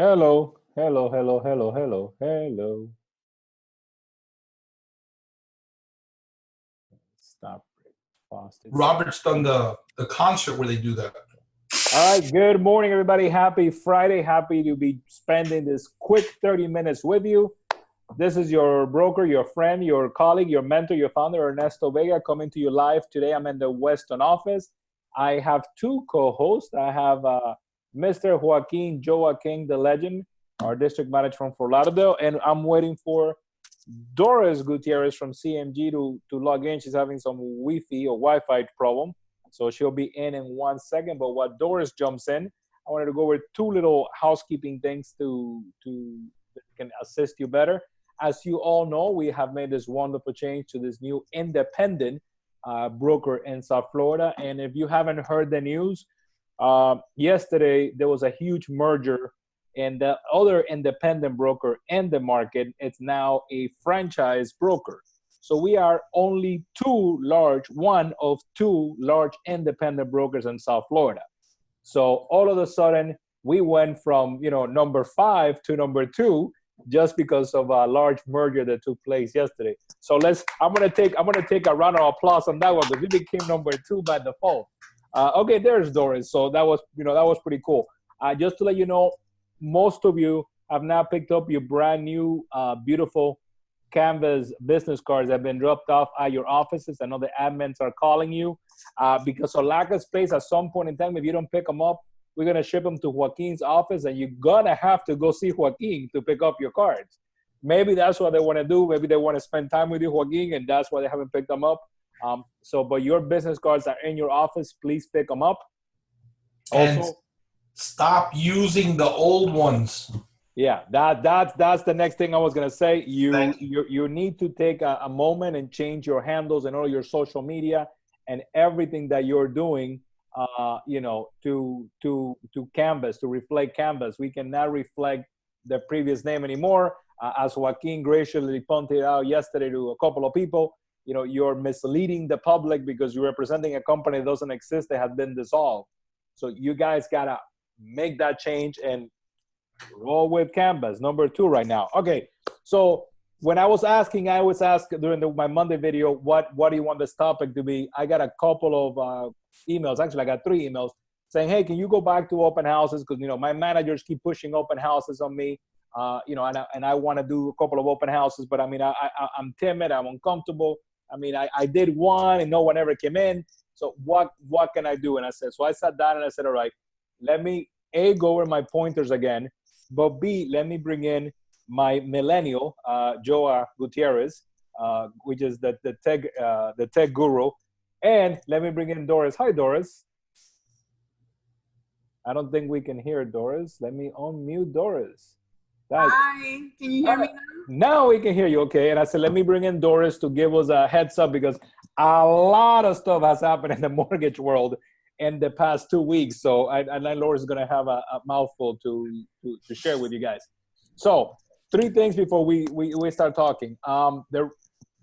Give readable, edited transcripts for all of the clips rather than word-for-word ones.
Hello, hello, hello, hello, hello, hello. Stop it. Pause it. Robert's done the concert where they do that. All right, good morning, everybody. Happy Friday. Happy to be spending this quick 30 minutes with you. This is your broker, your friend, your colleague, your mentor, your founder, Ernesto Vega, coming to you live. Today, I'm in the Weston office. I have two co-hosts. I have Mr. Joaquin Joaquin, the legend, our district manager from Fort Lauderdale, and I'm waiting for Doris Gutierrez from CMG to log in. She's having some Wi-Fi or Wi-Fi problem, so she'll be in 1 second. But while Doris jumps in, I wanted to go over two little housekeeping things to that can assist you better. As you all know, we have made this wonderful change to this new independent broker in South Florida. And if you haven't heard the news, yesterday there was a huge merger, and the other independent broker in the market, it's now a franchise broker. So we are only one of two large independent brokers in South Florida. So all of a sudden, we went from number five to number two just because of a large merger that took place yesterday. So I'm gonna take a round of applause on that one because we became number two by default. Okay, there's Doris. So that was pretty cool. Just to let you know, most of you have now picked up your brand new, beautiful Canvas business cards that have been dropped off at your offices. I know the admins are calling you because of lack of space. At some point in time, if you don't pick them up, we're gonna ship them to Joaquin's office, and you're gonna have to go see Joaquin to pick up your cards. Maybe that's what they want to do. Maybe they want to spend time with you, Joaquin, and that's why they haven't picked them up. But your business cards are in your office. Please pick them up. And Also, stop using the old ones. yeah, that's the next thing I was gonna say. You Thank you. you, you need to take a moment and change your handles and all your social media and everything that you're doing. To Canvas, to reflect Canvas. We cannot reflect the previous name anymore. As Joaquin graciously pointed out yesterday to a couple of people, you're misleading the public because you're representing a company that doesn't exist, that has been dissolved. So you guys gotta make that change and roll with Canvas, number two right now. Okay, so when I was asking, I always ask during my Monday video, what do you want this topic to be? I got a couple of emails. Actually, I got 3 emails saying, hey, can you go back to open houses? Because, my managers keep pushing open houses on me, and I want to do a couple of open houses, but I'm timid, I'm uncomfortable. I did one and no one ever came in. So what can I do? And I sat down and I said, all right, let me go over my pointers again, but B, let me bring in my millennial, Joa Gutierrez, which is the tech guru, and let me bring in Doris. Hi, Doris. I don't think we can hear Doris. Let me unmute Doris. Hi, can you hear me Now we can hear you, okay? And I said, let me bring in Doris to give us a heads up because a lot of stuff has happened in the mortgage world in the past 2 weeks. So I know Doris is going to have a mouthful to share with you guys. So 3 things before we start talking. The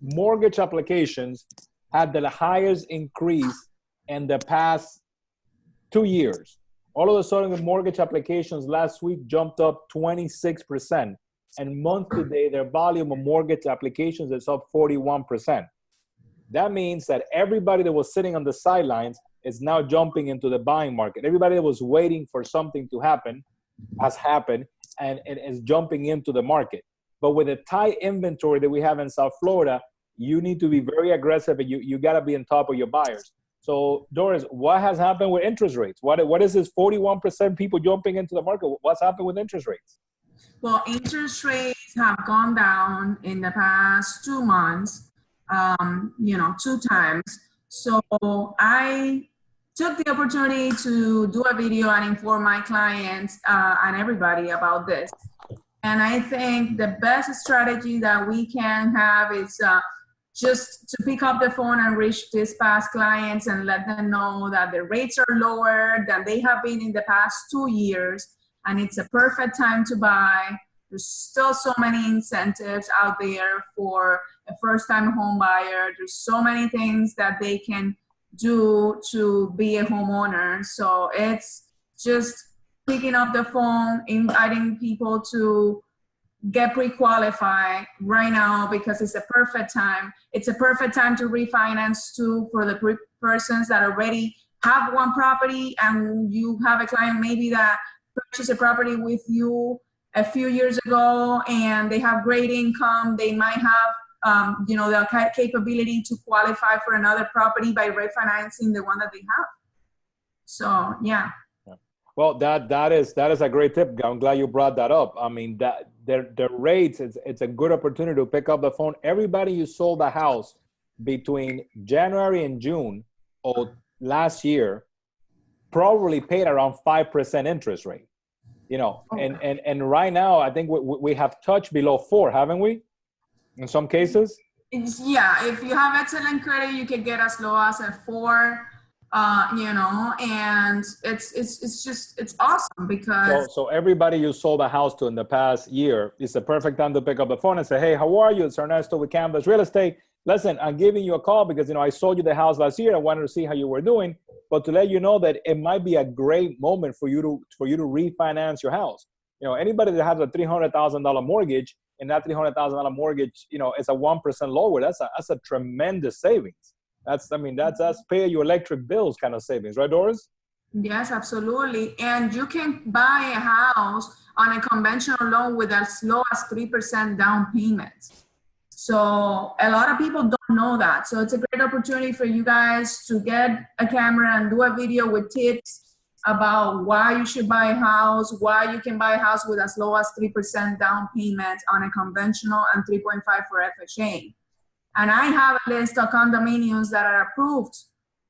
mortgage applications had the highest increase in the past 2 years. All of a sudden, the mortgage applications last week jumped up 26%. And month to date, their volume of mortgage applications is up 41%. That means that everybody that was sitting on the sidelines is now jumping into the buying market. Everybody that was waiting for something to happen has happened and is jumping into the market. But with the tight inventory that we have in South Florida, you need to be very aggressive, and you got to be on top of your buyers. So, Doris, what has happened with interest rates? What is this 41% people jumping into the market? What's happened with interest rates? Well, interest rates have gone down in the past 2 months, 2 times. So I took the opportunity to do a video and inform my clients and everybody about this. And I think the best strategy that we can have is just to pick up the phone and reach these past clients and let them know that the rates are lower than they have been in the past 2 years, and it's a perfect time to buy. There's still so many incentives out there for a first-time home buyer. There's so many things that they can do to be a homeowner. So it's just picking up the phone, inviting people to get pre-qualified right now because it's a perfect time. It's a perfect time to refinance too for the persons that already have one property, and you have a client maybe that purchased a property with you a few years ago and they have great income. They might have the capability to qualify for another property by refinancing the one that they have. So yeah. Well, that is a great tip. I'm glad you brought that up. I mean, that the rates, it's a good opportunity to pick up the phone. Everybody you sold a house between January and June of last year probably paid around 5% interest rate. And right now I think we have touched below 4, haven't we? In some cases. Yeah, if you have excellent credit, you can get as low as a 4. And it's awesome because. So everybody you sold a house to in the past year, it's the perfect time to pick up the phone and say, hey, how are you? It's Ernesto with Canvas Real Estate. Listen, I'm giving you a call because, I sold you the house last year. I wanted to see how you were doing, but to let you know that it might be a great moment for you to refinance your house. Anybody that has a $300,000 mortgage and that $300,000 mortgage, is a 1% lower. That's a tremendous savings. That's pay your electric bills kind of savings, right, Doris? Yes, absolutely. And you can buy a house on a conventional loan with as low as 3% down payment. So a lot of people don't know that. So it's a great opportunity for you guys to get a camera and do a video with tips about why you should buy a house, why you can buy a house with as low as 3% down payment on a conventional and 3.5 for FHA. And I have a list of condominiums that are approved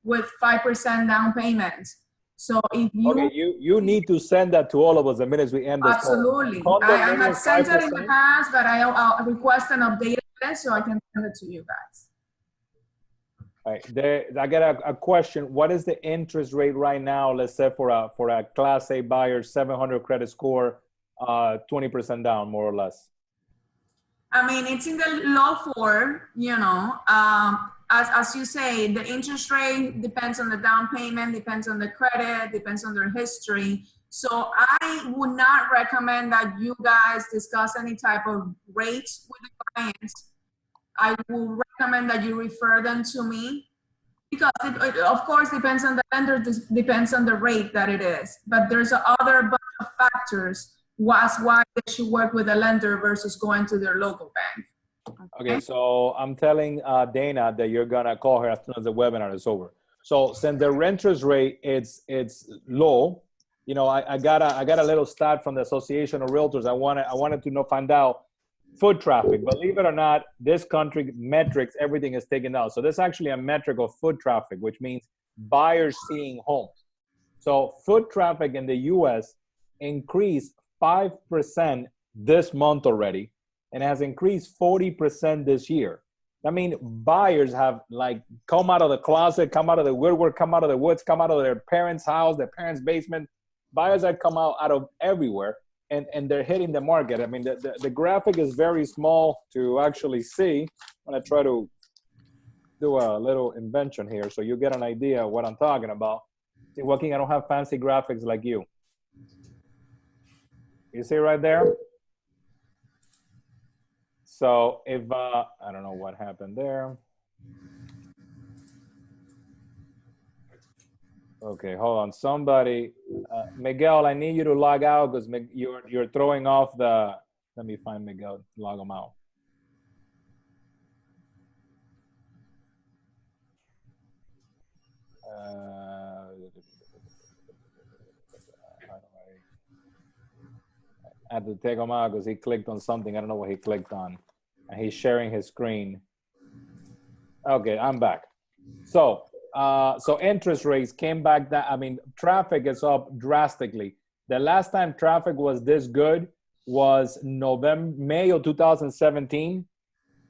with 5% down payment. So if you... Okay, you need to send that to all of us the minute we end this. Absolutely. I have sent it in the past, but I'll request an updated list so I can send it to you guys. All right, I got a question. What is the interest rate right now, let's say for a Class A buyer, 700 credit score, 20% down, more or less? I mean, it's in the low 4, as you say, the interest rate depends on the down payment, depends on the credit, depends on their history. So I would not recommend that you guys discuss any type of rates with the clients. I will recommend that you refer them to me because it of course depends on the lender, depends on the rate that it is, but there's other bunch of factors why they should work with a lender versus going to their local bank. Okay, so I'm telling Dana that you're gonna call her as soon as the webinar is over. So since the interest rate it's low, I got a little stat from the Association of Realtors. I wanted to find out foot traffic. Believe it or not, this country metrics, everything is taken out. So there's actually a metric of foot traffic, which means buyers seeing homes. So foot traffic in the U.S. increased 5% this month already, and has increased 40% this year. I mean, buyers have come out of the closet, come out of the woodwork, come out of the woods, come out of their parents' house, their parents' basement. Buyers have come out of everywhere, and they're hitting the market. I mean, the graphic is very small to actually see. I'm gonna try to do a little invention here so you get an idea of what I'm talking about. See, Joaquin, I don't have fancy graphics like you. You see right there? So if, I don't know what happened there. Okay, hold on. Somebody, Miguel, I need you to log out because you're throwing off the, let me find Miguel, log him out. I had to take him out because he clicked on something. I don't know what he clicked on. And he's sharing his screen. Okay, I'm back. So interest rates came back down. I mean, traffic is up drastically. The last time traffic was this good was May of 2017.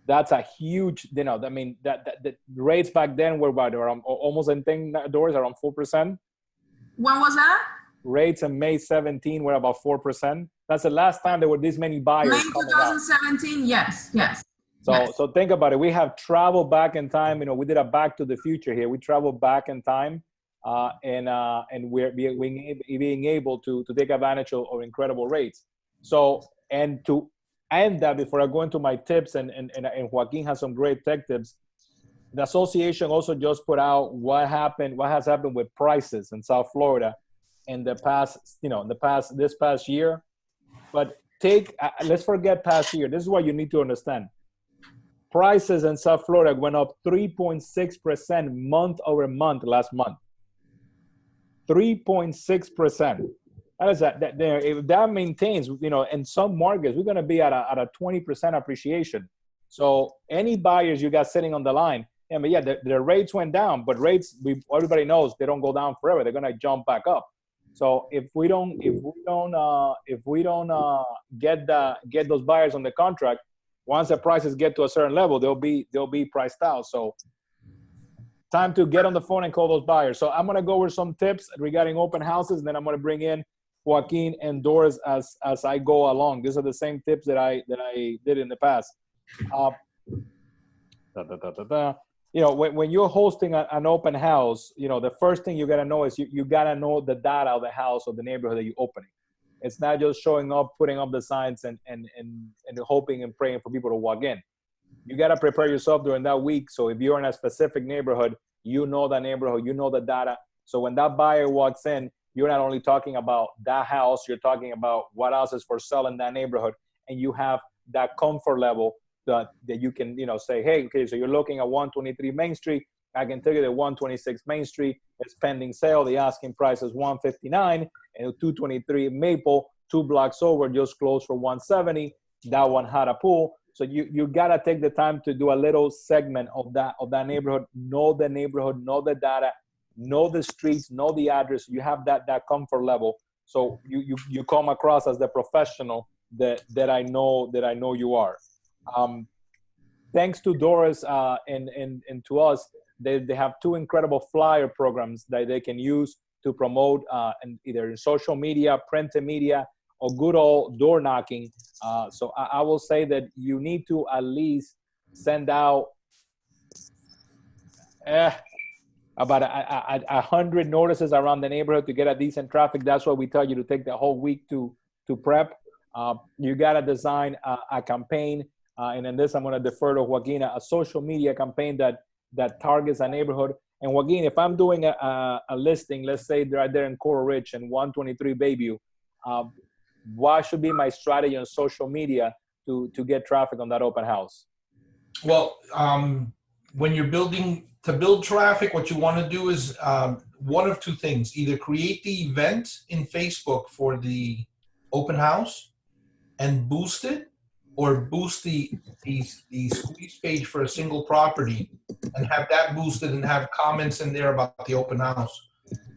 That's a huge, I mean, the rates back then were about around almost, I think, Doris, around 4%. When was that? Rates in May 17 were about 4%. That's the last time there were this many buyers. May 2017, yes. So think about it. We have traveled back in time. We did a Back to the Future here. We traveled back in time and we're being able to take advantage of incredible rates. So, and to end that, before I go into my tips, and Joaquin has some great tech tips, the association also just put out what has happened with prices in South Florida in the past, this past year. But let's forget past year. This is what you need to understand. Prices in South Florida went up 3.6% month over month last month. 3.6%. If that maintains, in some markets, we're going to be at a 20% appreciation. So any buyers you got sitting on the line, the rates went down, but rates, everybody knows they don't go down forever. They're going to jump back up. So if we don't get those buyers on the contract, once the prices get to a certain level, they'll be priced out. So time to get on the phone and call those buyers. So I'm going to go over some tips regarding open houses, and then I'm going to bring in Joaquin and Doris as I go along. These are the same tips that I did in the past. When you're hosting an open house, the first thing you got to know is you got to know the data of the house or the neighborhood that you're opening. It's not just showing up, putting up the signs, and hoping and praying for people to walk in. You got to prepare yourself during that week. So if you're in a specific neighborhood, you know that neighborhood, you know the data. So when that buyer walks in, you're not only talking about that house, you're talking about what else is for sale in that neighborhood, and you have that comfort level that you can, say, hey, okay, so you're looking at 123 Main Street. I can tell you that 126 Main Street is pending sale. The asking price is $159, and 223 Maple, 2 blocks over, just closed for $170. That one had a pool. So you gotta take the time to do a little segment of that neighborhood. Know the neighborhood, know the data, know the streets, know the address. You have that comfort level. So you come across as the professional that I know you are. Thanks to Doris and to us, they have 2 incredible flyer programs that they can use to promote either in social media, print media, or good old door knocking. So I will say that you need to at least send out about 100 notices around the neighborhood to get a decent traffic. That's why we tell you to take the whole week to prep. You got to design a campaign. And in this, I'm going to defer to Joaquin, a social media campaign that targets a neighborhood. And Joaquin, if I'm doing a listing, let's say they're right there in Coral Ridge and 123 Bayview, what should be my strategy on social media to get traffic on that open house? Well, when you're to build traffic, what you want to do is one of 2 things. Either create the event in Facebook for the open house and boost it, or boost the squeeze page for a single property and have that boosted and have comments in there about the open house.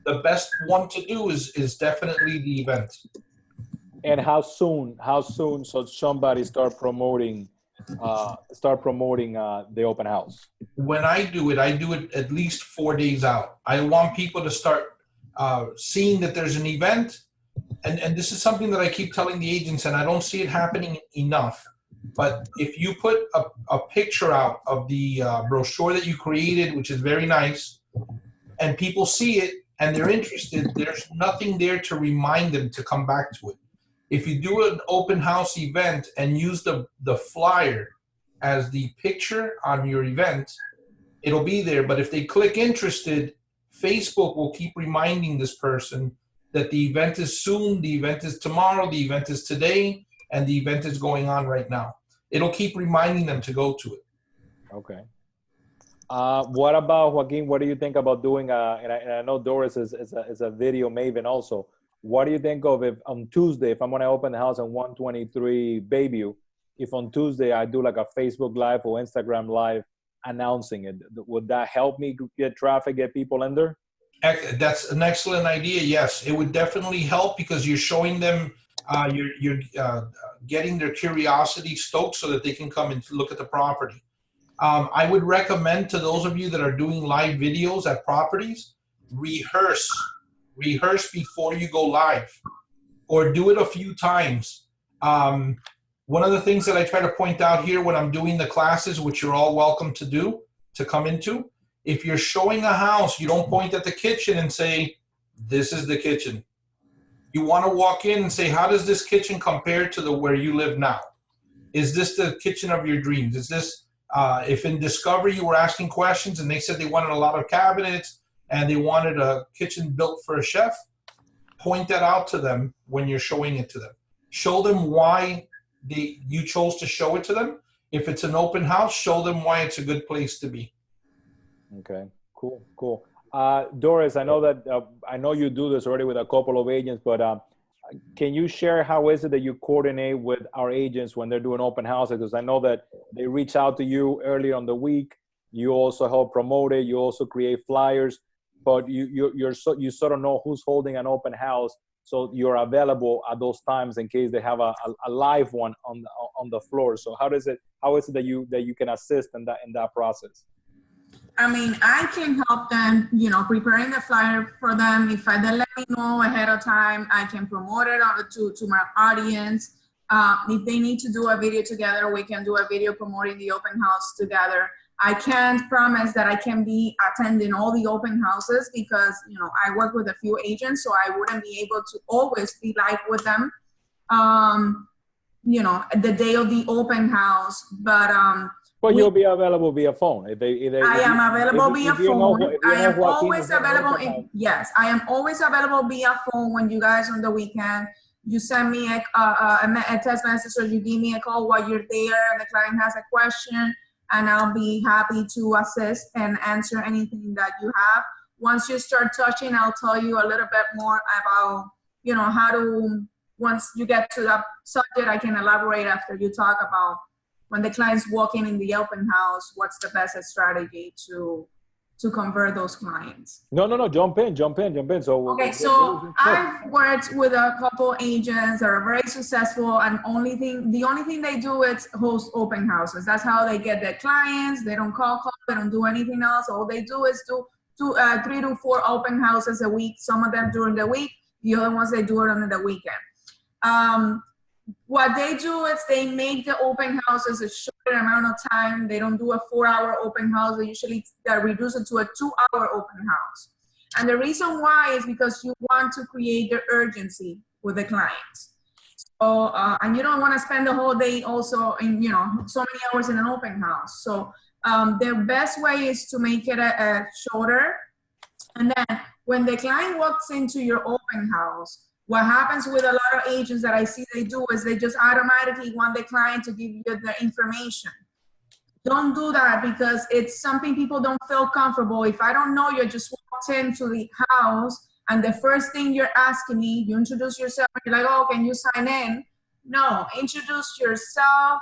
The best one to do is definitely the event. And how soon so somebody start promoting the open house? When I do it at least 4 days out. I want people to start seeing that there's an event. And this is something that I keep telling the agents, and I don't see it happening enough. But if you put a picture out of the brochure that you created, which is very nice, and people see it and they're interested, there's nothing there to remind them to come back to it. If you do an open house event and use the flyer as the picture on your event, it'll be there. But if they click interested, Facebook will keep reminding this person that the event is soon, the event is tomorrow, the event is today, and the event is going on right now. It'll keep reminding them to go to it. Okay. What about, Joaquin, what do you think about doing, and I know Doris is a video maven also. What do you think of if on Tuesday, if I'm going to open the house on 123 Bayview, if on Tuesday I do like a Facebook Live or Instagram Live announcing it? Would that help me get traffic, get people in there? That's an excellent idea. Yes, it would definitely help because you're showing them, you're getting their curiosity stoked so that they can come and look at the property. I would recommend to those of you that are doing live videos at properties, rehearse before you go live, or do it a few times. One of the things that I try to point out here when I'm doing the classes, which you're all welcome to come into, If you're showing a house, you don't point at the kitchen and say, this is the kitchen. You want to walk in and say, how does this kitchen compare to the where you live now? Is this the kitchen of your dreams? Is this, if in Discovery you were asking questions and they said they wanted a lot of cabinets and they wanted a kitchen built for a chef, point that out to them when you're showing it to them. Show them why you chose to show it to them. If it's an open house, show them why it's a good place to be. Okay, cool, cool. Doris, I know that I know you do this already with a couple of agents, but can you share how is it that you coordinate with our agents when they're doing open houses? Because I know that they reach out to you early on the week. You also help promote it. You also create flyers, but you sort of know who's holding an open house, so you're available at those times in case they have a live one on the floor. So how is it that you can assist in that process? I mean, I can help them, preparing the flyer for them. If they let me know ahead of time, I can promote it to my audience. If they need to do a video together, we can do a video promoting the open house together. I can't promise that I can be attending all the open houses because, I work with a few agents, so I wouldn't be able to always be live with them, the day of the open house. But you'll be available via phone. I am available via phone. I am always available. Yes, I am always available via phone when you guys on the weekend. You send me a text message or you give me a call while you're there and the client has a question, and I'll be happy to assist and answer anything that you have. Once you start touching, I'll tell you a little bit more about, how to, once you get to that subject, I can elaborate after you talk about when the client's walking in the open house, what's the best strategy to convert those clients? No, jump in. So okay, so I've worked with a couple agents that are very successful, and the only thing they do is host open houses. That's how they get their clients. They don't call, they don't do anything else. All they do is do 3 to 4 open houses a week. Some of them during the week, the other ones they do it on the weekend. What they do is they make the open houses a short amount of time. They don't do a 4-hour open house. They usually reduce it to a 2-hour open house. And the reason why is because you want to create the urgency with the clients. So, and you don't want to spend the whole day also in, so many hours in an open house. So the best way is to make it a shorter. And then when the client walks into your open house, what happens with a lot of agents that I see they do is they just automatically want the client to give you the information. Don't do that because it's something people don't feel comfortable. If I don't know you just walked into the house and the first thing you're asking me, you introduce yourself, and you're like, oh, can you sign in? No, introduce yourself,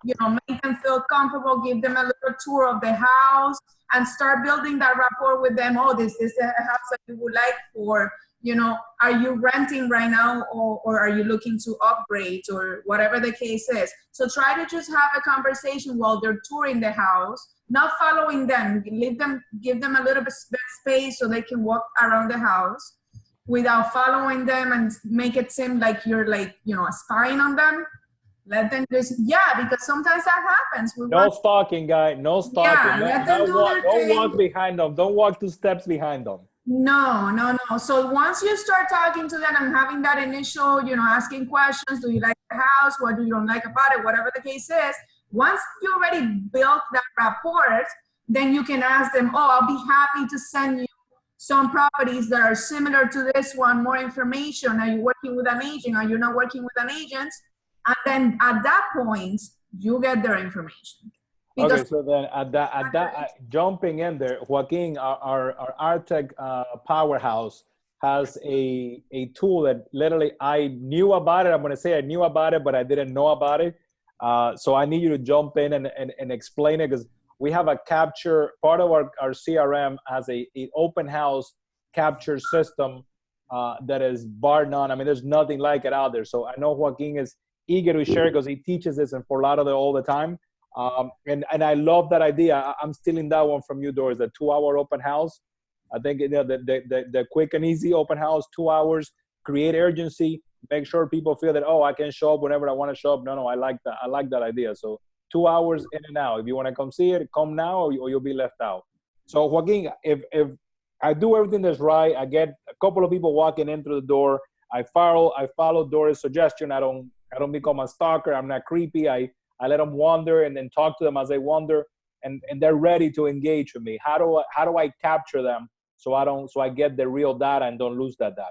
make them feel comfortable, give them a little tour of the house and start building that rapport with them. Oh, this is a house that you would like for, are you renting right now or are you looking to upgrade or whatever the case is? So try to just have a conversation while they're touring the house, not following them. Give them a little bit of space so they can walk around the house without following them and make it seem like you're spying on them. Let them just, because sometimes that happens. No stalking, guy. No stalking. Yeah, don't walk behind them. Don't walk 2 steps behind them. No. So once you start talking to them and having that initial, asking questions, do you like the house? What do you don't like about it? Whatever the case is, once you already built that rapport, then you can ask them, oh, I'll be happy to send you some properties that are similar to this one, more information. Are you working with an agent? Are you not working with an agent? And then at that point, you get their information. Because okay, so then at that jumping in there, Joaquin, our ARTEC powerhouse has a tool that literally I knew about it. I'm going to say I knew about it, but I didn't know about it. So I need you to jump in and explain it because we have a capture, part of our CRM has a open house capture system that is bar none. I mean, there's nothing like it out there. So I know Joaquin is eager to share because he teaches this in Fort Lauderdale all the time. And I love that idea. I'm stealing that one from you, Doris, the 2-hour open house. I think the quick and easy open house, 2 hours, create urgency, make sure people feel that, oh, I can show up whenever I want to show up. No, I like that. I like that idea. So 2 hours in and out. If you want to come see it, come now or you'll be left out. So Joaquin, if I do everything that's right, I get a couple of people walking in through the door. I follow Doris' suggestion. I don't become a stalker. I'm not creepy. I let them wander and then talk to them as they wander, and they're ready to engage with me. How do I capture them so I get the real data and don't lose that data?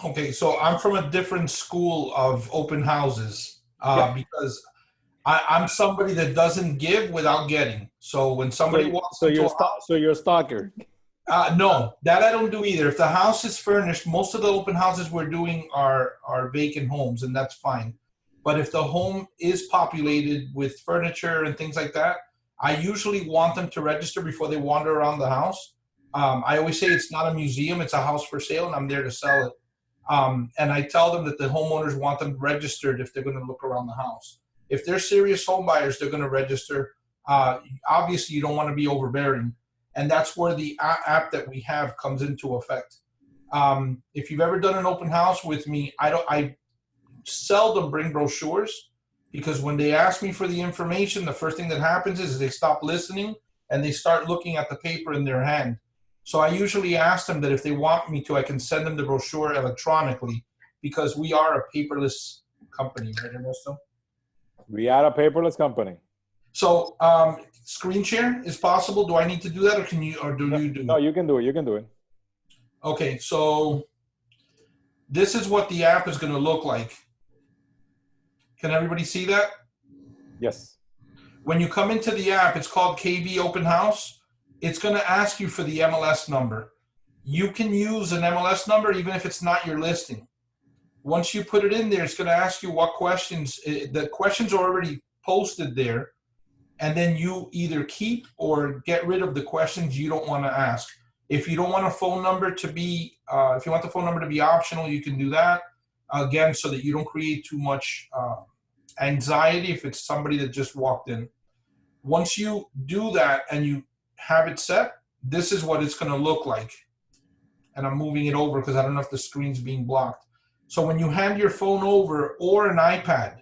Okay, so I'm from a different school of open houses because I'm somebody that doesn't give without getting. So when somebody walks into a house, so you're a stalker. no, that I don't do either. If the house is furnished, most of the open houses we're doing are vacant homes, and that's fine. But if the home is populated with furniture and things like that, I usually want them to register before they wander around the house. I always say it's not a museum, it's a house for sale, and I'm there to sell it. And I tell them that the homeowners want them registered if they're going to look around the house. If they're serious home buyers, they're going to register. Obviously, you don't want to be overbearing. And that's where the app that we have comes into effect. If you've ever done an open house with me, I seldom bring brochures, because when they ask me for the information, the first thing that happens is they stop listening and they start looking at the paper in their hand. So I usually ask them that if they want me to, I can send them the brochure electronically, because we are a paperless company, right, Ernesto? We are a paperless company. So screen share is possible. Do I need to do that, or do you do it? No, you can do it. You can do it. Okay, so this is what the app is going to look like. Can everybody see that? Yes. When you come into the app, it's called KB Open House. It's going to ask you for the MLS number. You can use an MLS number even if it's not your listing. Once you put it in there, it's going to ask you what questions. The questions are already posted there, and then you either keep or get rid of the questions you don't want to ask. If you don't want a phone number to be, if you want the phone number to be optional, you can do that. Again, so that you don't create too much anxiety if it's somebody that just walked in. Once you do that and you have it set, this is what it's going to look like. And I'm moving it over because I don't know if the screen's being blocked. So when you hand your phone over or an iPad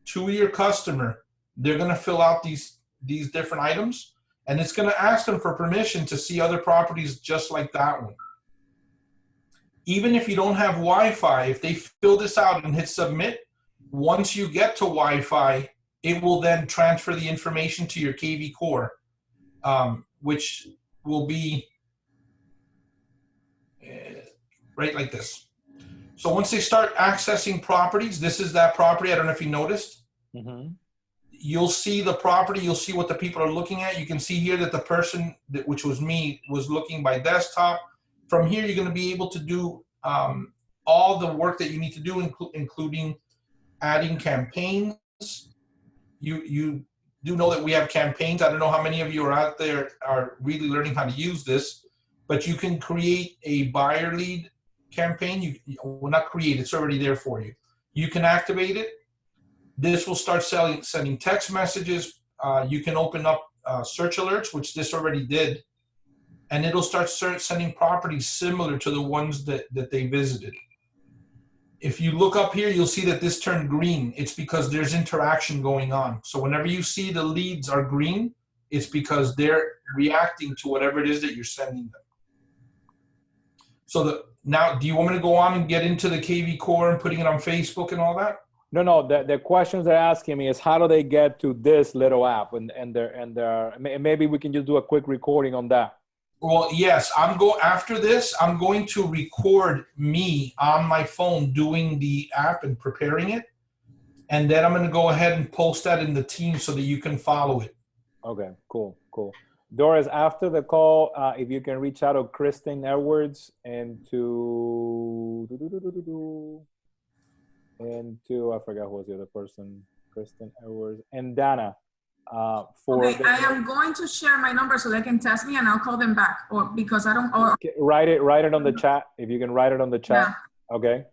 to your customer, they're going to fill out these different items, and it's going to ask them for permission to see other properties just like that one. Even if you don't have Wi-Fi, if they fill this out and hit submit, once you get to Wi-Fi, it will then transfer the information to your KV Core, which will be right like this. So once they start accessing properties, this is that property. I don't know if you noticed. Mm-hmm. You'll see the property. You'll see what the people are looking at. You can see here that the person, which was me, was looking by desktop. From here, you're going to be able to do all the work that you need to do, including adding campaigns. You do know that we have campaigns. I don't know how many of you are out there are really learning how to use this, but you can create a buyer lead campaign. You will not create, it's already there for you. You can activate it. This will start sending text messages. You can open up search alerts, which this already did, and it'll start sending properties similar to the ones that they visited. If you look up here, you'll see that this turned green. It's because there's interaction going on. So whenever you see the leads are green, it's because they're reacting to whatever it is that you're sending them. So now, do you want me to go on and get into the KV Core and putting it on Facebook and all that? No. The questions they're asking me is how do they get to this little app, and maybe we can just do a quick recording on that. Well, yes, after this, I'm going to record me on my phone doing the app and preparing it. And then I'm going to go ahead and post that in the team so that you can follow it. Okay, cool. Doris, after the call, if you can reach out to Kristen Edwards and to I forgot who was the other person, Kristen Edwards and Dana. Okay, I am going to share my number so they can text me and I'll call them back, or because I don't. Or, write it on the chat. If you can write it on the chat. Yeah. Okay.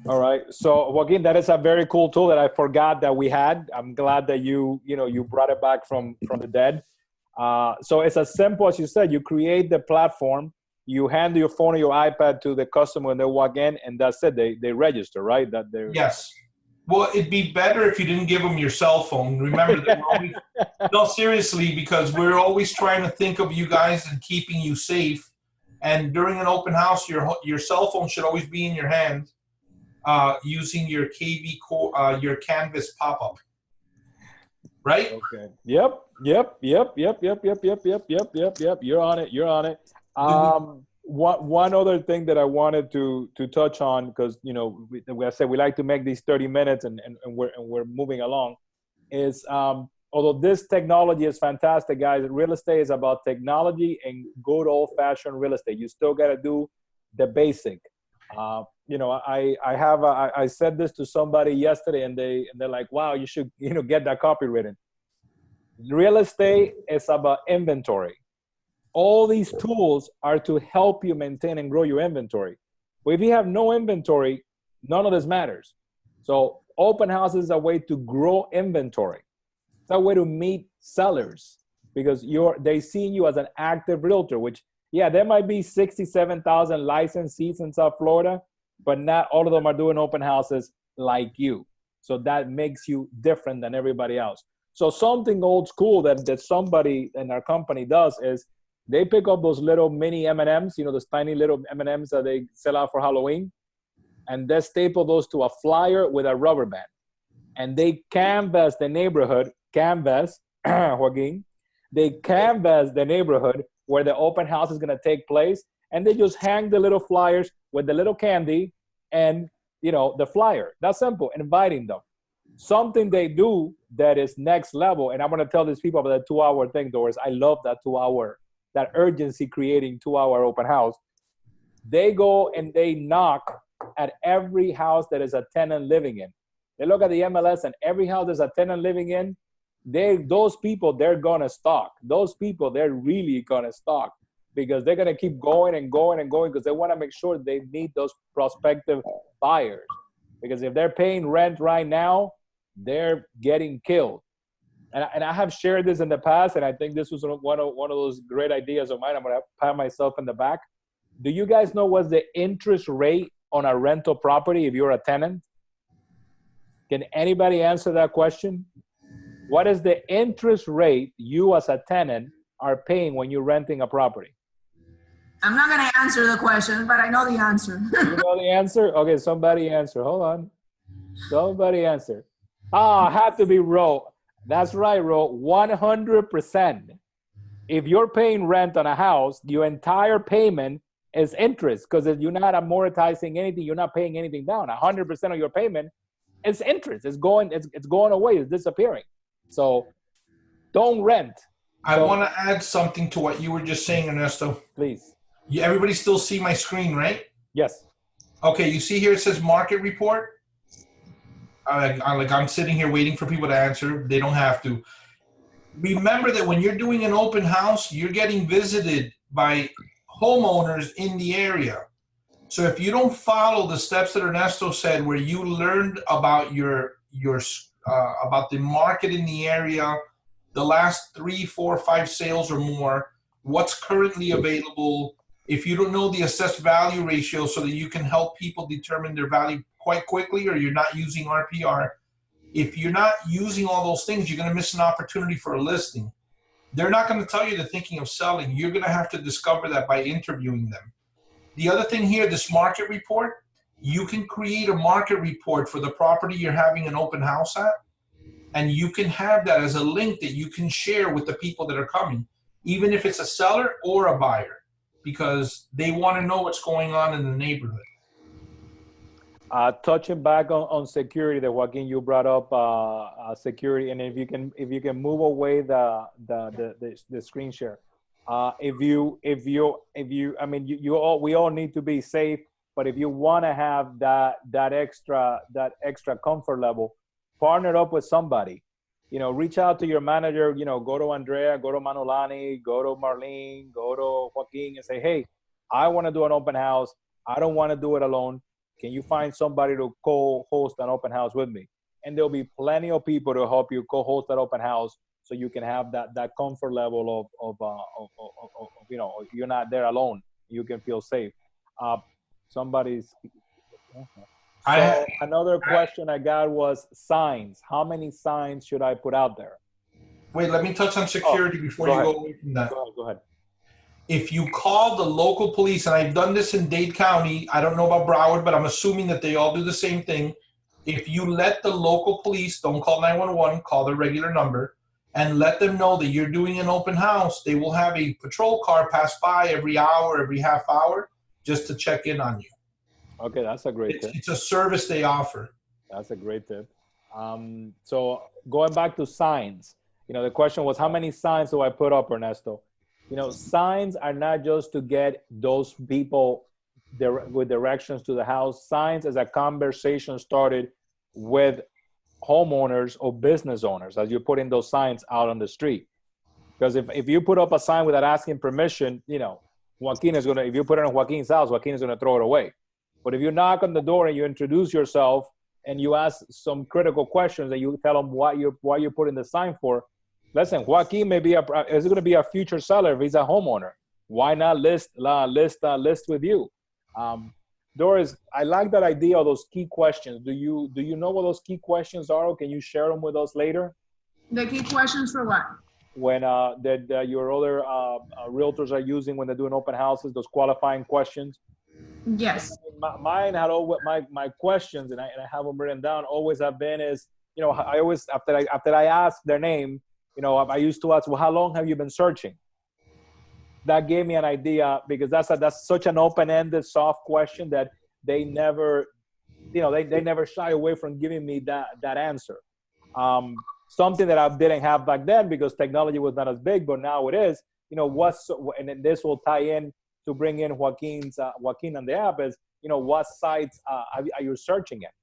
All right. So Joaquin, that is a very cool tool that I forgot that we had. I'm glad that you brought it back from the dead. So it's as simple as you said. You create the platform, you hand your phone or your iPad to the customer when they walk in, and that's it. They register, right? Yes. Well, it'd be better if you didn't give them your cell phone. Remember that we're always, no, seriously, because we're always trying to think of you guys and keeping you safe. And during an open house, your cell phone should always be in your hand, using your your Canvas pop-up, right? Okay. Yep. You're on it. You're on it. One other thing that I wanted to touch on, because I said we like to make these 30 minutes, and we're moving along, is although this technology is fantastic, guys, real estate is about technology and good old-fashioned real estate. You still got to do the basic. I said this to somebody yesterday, and they're like, wow, you should get that copywritten. Real estate is about inventory. All these tools are to help you maintain and grow your inventory. But if you have no inventory, none of this matters. So open house is a way to grow inventory. It's a way to meet sellers, because they see you as an active realtor, which, yeah, there might be 67,000 licensees in South Florida, but not all of them are doing open houses like you. So that makes you different than everybody else. So something old school that somebody in our company does is they pick up those little mini M&Ms, those tiny little M&Ms that they sell out for Halloween, and they staple those to a flyer with a rubber band. And they canvas the neighborhood, Joaquin, they canvas the neighborhood where the open house is gonna take place, and they just hang the little flyers with the little candy and the flyer. That's simple, inviting them. Something they do that is next level, and I'm gonna tell these people about the 2-hour thing, Doris. I love that 2-hour, that urgency creating 2-hour open house. They go and they knock at every house that is a tenant living in. They look at the MLS, and every house there's a tenant living in, those people, they're gonna stalk. Those people, they're really gonna stalk, because they're gonna keep going and going and going, because they wanna make sure they meet those prospective buyers. Because if they're paying rent right now, they're getting killed. And I have shared this in the past, and I think this was one of those great ideas of mine. I'm gonna pat myself in the back. Do you guys know what's the interest rate on a rental property if you're a tenant? Can anybody answer that question? What is the interest rate you as a tenant are paying when you're renting a property? I'm not going to answer the question, but I know the answer. You know the answer? Okay, somebody answer. Hold on. Somebody answer. Had to be Ro. That's right, Ro. 100%. If you're paying rent on a house, your entire payment is interest, because you're not amortizing anything. You're not paying anything down. 100% of your payment is interest. It's going away. It's disappearing. So don't rent. I want to add something to what you were just saying, Ernesto. Please. Everybody still see my screen, right? Yes. Okay, you see here it says market report? I'm sitting here waiting for people to answer. They don't have to. Remember that when you're doing an open house, you're getting visited by homeowners in the area. So if you don't follow the steps that Ernesto said, where you learned about about the market in the area, the last 3, 4, 5 sales or more, what's currently available, if you don't know the assessed value ratio so that you can help people determine their value quite quickly, or you're not using RPR, if you're not using all those things, you're going to miss an opportunity for a listing. They're not going to tell you they're thinking of selling. You're going to have to discover that by interviewing them. The other thing here, this market report, you can create a market report for the property you're having an open house at, and you can have that as a link that you can share with the people that are coming, even if it's a seller or a buyer, because they want to know what's going on in the neighborhood. Touching back on security, that Joaquin, you brought up security, and if you can move away the screen share. We all need to be safe, but if you want to have that extra comfort level, partner up with somebody. Reach out to your manager. Go to Andrea, go to Manolani, go to Marlene, go to Joaquin, and say, hey, I want to do an open house. I don't want to do it alone. Can you find somebody to co-host an open house with me? And there'll be plenty of people to help you co-host that open house, so you can have that comfort level of you're not there alone. You can feel safe. So another question I got was signs. How many signs should I put out there? Wait, let me touch on security before you go away from that. Go ahead. If you call the local police, and I've done this in Dade County, I don't know about Broward, but I'm assuming that they all do the same thing. If you let the local police, don't call 911, call their regular number, and let them know that you're doing an open house, they will have a patrol car pass by every hour, every half hour, just to check in on you. Okay, that's a great tip. It's a service they offer. That's a great tip. So going back to signs, the question was, how many signs do I put up, Ernesto? Signs are not just to get those people with directions to the house. Signs is a conversation started with homeowners or business owners as you're putting those signs out on the street. Because if you put up a sign without asking permission, Joaquin is if you put it in Joaquin's house, Joaquin is going to throw it away. But if you knock on the door and you introduce yourself and you ask some critical questions and you tell them why you're putting the sign for, listen, Joaquin is going to be a future seller if he's a homeowner. Why not list with you? Doris, I like that idea of those key questions. Do you know what those key questions are, or can you share them with us later? The key questions for what? When your other realtors are using when they're doing open houses, those qualifying questions. Yes. Mine had always my questions, and I have them written down. Always have been is I always after I ask their name. I used to ask, well, how long have you been searching? That gave me an idea because that's such an open-ended, soft question that they never, they never shy away from giving me that answer. Something that I didn't have back then because technology was not as big, but now it is. And then this will tie in to bring in Joaquin on the app is, what sites are you searching at?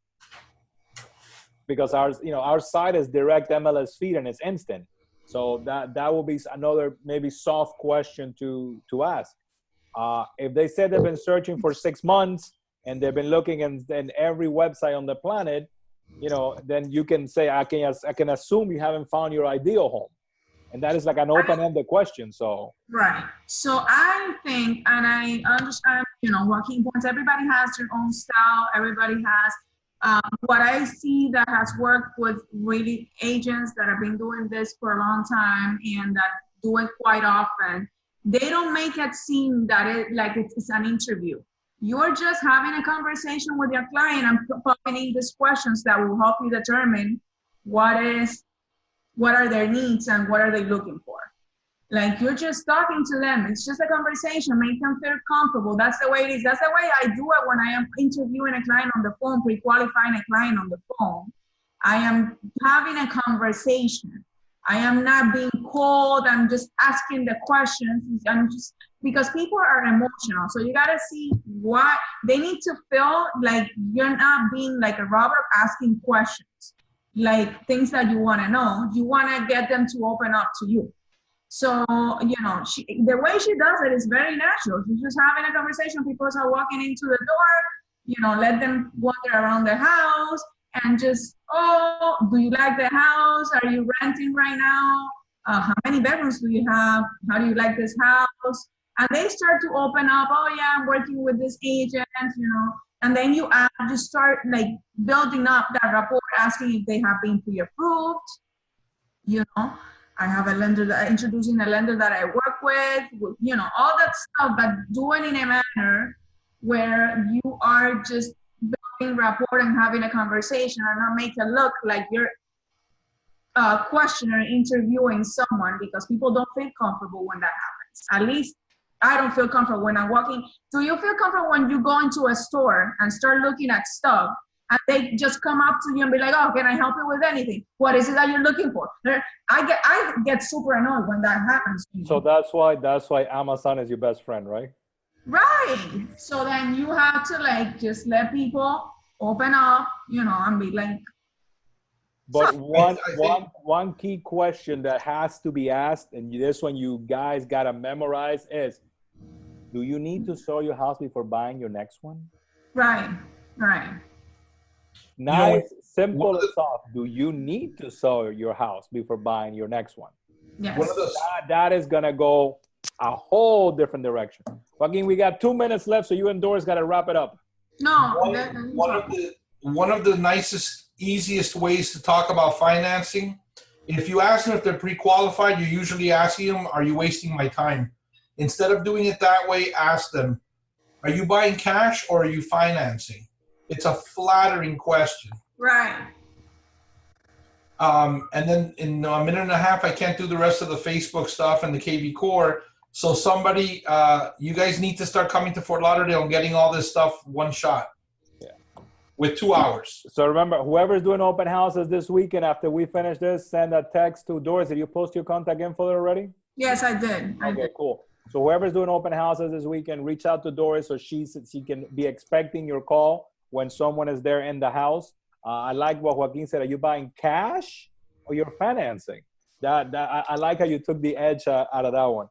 Because our site is direct MLS feed and it's instant. So that will be another maybe soft question to ask. If they said they've been searching for 6 months and they've been looking in every website on the planet, then you can say, I can assume you haven't found your ideal home. And that is like an open-ended question. So right. So I think, and I understand, Joaquin points, everybody has their own style. Everybody has what I see that has worked with really agents that have been doing this for a long time and that do it quite often. They don't make it seem that it's an interview. You're just having a conversation with your client and popping in these questions that will help you determine what are their needs and what are they looking for. Like you're just talking to them. It's just a conversation. Make them feel comfortable. That's the way it is. That's the way I do it when I am interviewing a client on the phone, pre-qualifying a client on the phone. I am having a conversation. I am not being cold. I'm just asking the questions. Because people are emotional. So you got to see what they need to feel like you're not being like a robot asking questions, like things that you want to know. You want to get them to open up to you. So, the way she does it is very natural. She's just having a conversation. People are walking into the door, let them wander around the house and just, oh, do you like the house? Are you renting right now? How many bedrooms do you have? How do you like this house? And they start to open up, oh yeah, I'm working with this agent, and then you start like building up that rapport, asking if they have been pre-approved, I have a lender introducing a lender that I work with, all that stuff, but doing in a manner where you are just building rapport and having a conversation and not make it look like you're a questioner interviewing someone, because people don't feel comfortable when that happens. At least I don't feel comfortable when I'm walking. Do you feel comfortable when you go into a store and start looking at stuff and they just come up to you and be like, oh, can I help you with anything? What is it that you're looking for? I get super annoyed when that happens. So that's why Amazon is your best friend, right? Right. So then you have to just let people open up, and be like. But one key question that has to be asked, and this one you guys gotta memorize, is, do you need to sell your house before buying your next one? Right. Nice, simple and soft. Do you need to sell your house before buying your next one? Yes. That is going to go a whole different direction. Joaquin, we got 2 minutes left, so you and Doris got to wrap it up. No. one of the nicest, easiest ways to talk about financing, if you ask them if they're pre-qualified, you're usually asking them, are you wasting my time? Instead of doing it that way, ask them, are you buying cash or are you financing? It's a flattering question. Right. And then in a minute and a half, I can't do the rest of the Facebook stuff and the KV Core. So somebody, you guys need to start coming to Fort Lauderdale and getting all this stuff one shot. Yeah. With 2 hours. So remember, whoever's doing open houses this weekend, after we finish this, send a text to Doris. Did you post your contact info there already? Yes, I did. Okay, cool. So whoever's doing open houses this weekend, reach out to Doris so she can be expecting your call when someone is there in the house. I like what Joaquin said. Are you buying cash or you're financing? I like how you took the edge out of that one.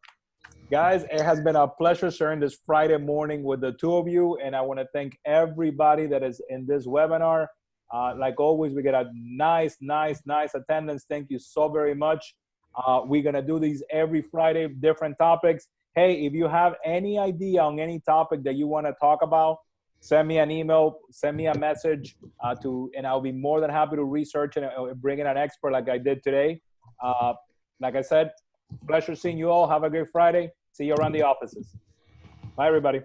Guys, it has been a pleasure sharing this Friday morning with the two of you, and I want to thank everybody that is in this webinar. Like always, we get a nice attendance. Thank you so very much. We're going to do these every Friday, different topics. Hey, if you have any idea on any topic that you want to talk about, send me an email, send me a message, and I'll be more than happy to research and bring in an expert like I did today. Like I said, pleasure seeing you all. Have a great Friday. See you around the offices. Bye, everybody.